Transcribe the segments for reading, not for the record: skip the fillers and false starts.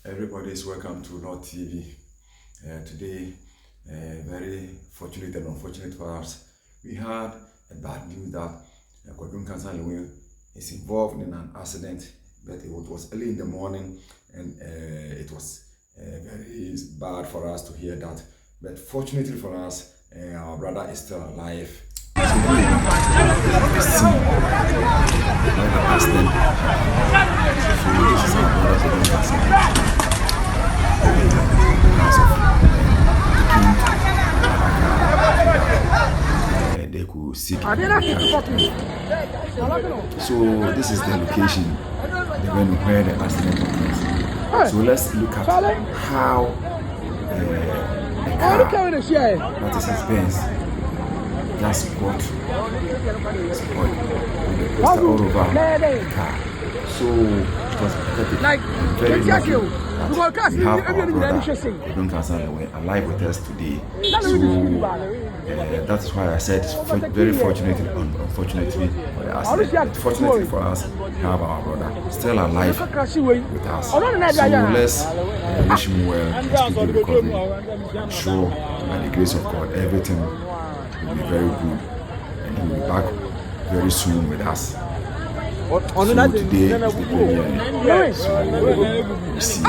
Everybody is welcome to North TV. Today, very fortunate and unfortunate for us, we had a bad news that Kwadwo Nkansah Lilwin is involved in an accident, but it was early in the morning and it was very bad for us to hear that. But fortunately for us, our brother is still alive. So the scene where the accident happened. So this is our brother Kwadwo Nkansah. They could seek. So this is the location, the venue where the accident occurred. So let's look at how the car, that is his Benz, just got spoiled with the poster all over the car. So it was pathetic. Very lucky that we have our brother Kwadwo Nkansah Lilwin alive with us today. So that is why I said it's very fortunately and unfortunately for the accident. Fortunately for us, we have our brother still alive with us. So let's wish him well and speedy recovery. I'm sure by the grace of God everything will be very good and he will be back very soon with us. So today is the premiere, so we see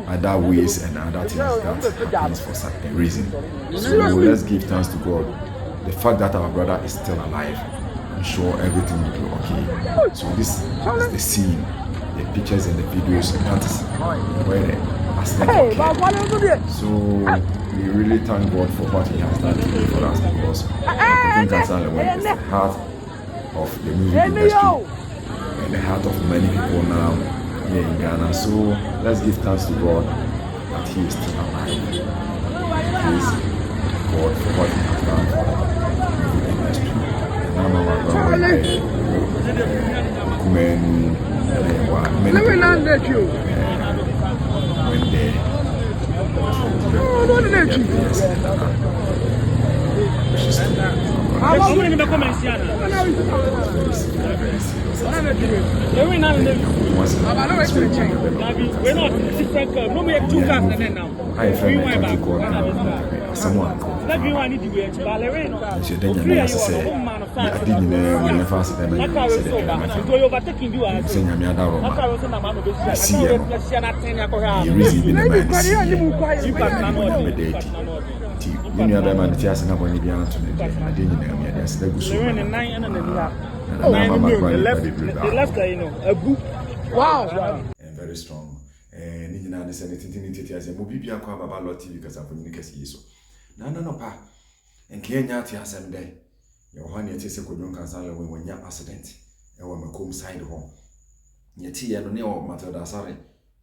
other ways and other things that happens for certain reason. So let's give thanks to God. The fact that our brother is still alive, I'm sure everything will be okay. So this is the scene, the pictures and the videos, and that is where the accident occurred. So we really thank God for what he has done today for us, because Kwadwo Nkansah Lilwin is the heart of the music industry and the heart of many people now here in Ghana. So let's give thanks to God that he is still alive. Praise God for what he has done for the music industry. And now when wow, and very strong. And you know, this anything as a movie be a about lot TV because I'm communicating so. No, pa. And Kenya Tiasem Day. Your honey is a Kwadwo Nkansah Lilwin when your accident. And when my comb side home. Yet tea and no matter da sorry.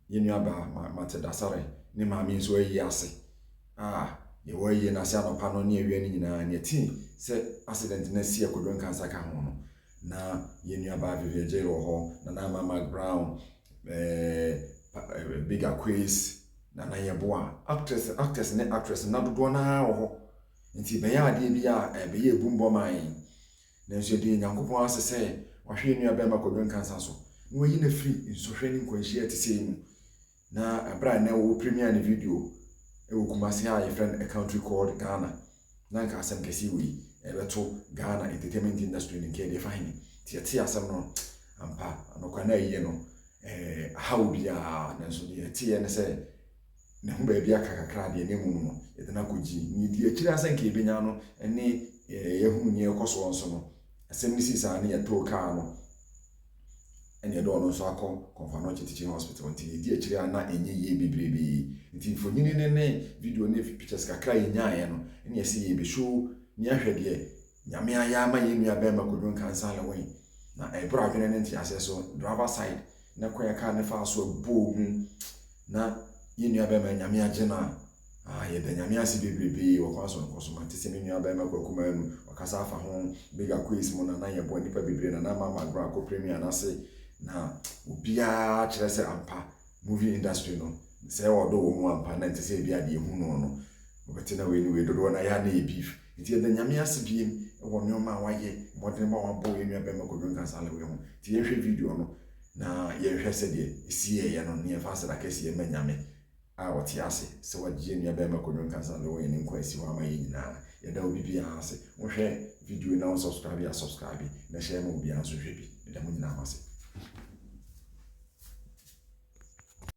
You knew about matter da sorry. Nima means where ye are. You were ye in a sound panel near you and your tea. Said accident next year Kwadwo Nkansah Kahono. Na ye knew about Vivian J. Or Nana Mark Brown, bigger quiz, Nana Yaboa, actress, and actress, not the one hour. And see, Bayard, be a boom bomb. Then she did Yanko as say, or she knew about Kwadwo Nkansah. No, in the free in so training when she had to see now a brand new premiere in video. It will come as a friend a country called Ghana. Nanka Sam Kasiwi. To Ghana entertainment industry in Kenya fine. Tia some no ampa no kwana how be a so the tia and say na hu ba bia kakakra de nemu no e na koji ni di akira asanke benya no ene yehu ni ekoso nso no asem ni sisa na ye to car no ene do no so akọ Konfano Teaching Hospital nti di akira na enye ye bebrebe nti fonyini ne video ne pictures kakra ye nyae no ene yesi ye be show ni ahwede nyame ayama ye nua bema Kwadwo Nkansah Lilwin na ebra adwene ne ntiase so driver side na kwaya car ne fa so bo hu na ye nua bema nyame agena ye da nyame ase bebrebe wo kwa so nkoso mate se nua bema kwakuma nu wakasa afa ho bigger quiz mo na ye bo nipa bebrebe na mama gra ko premier na se na obia kire se ampa movie industry no se wodo wo mu ampa na ntse bia de hu no obetina we ni we dodo na ya na e beef nti da nyame ase biem wo nyoma waye modern ma wabo ye nua bema Kwadwo Nkansah Lilwin ho ti ye hwe video no na yɛhwɛ sɛ deɛ sie yɛ no ne yɛfa sɛ dakɛsi yɛ manyame a wɔte ase sɛ wɔgye nua bɛrima Kwadwo Nkansah Lilwin ne nkwa asi hɔ ama yɛ nyinaa yɛda wo bibiara ase wohwɛ video na wo subscribe na hyɛ ma obiara nso hwɛ bi da mo nyinaa ase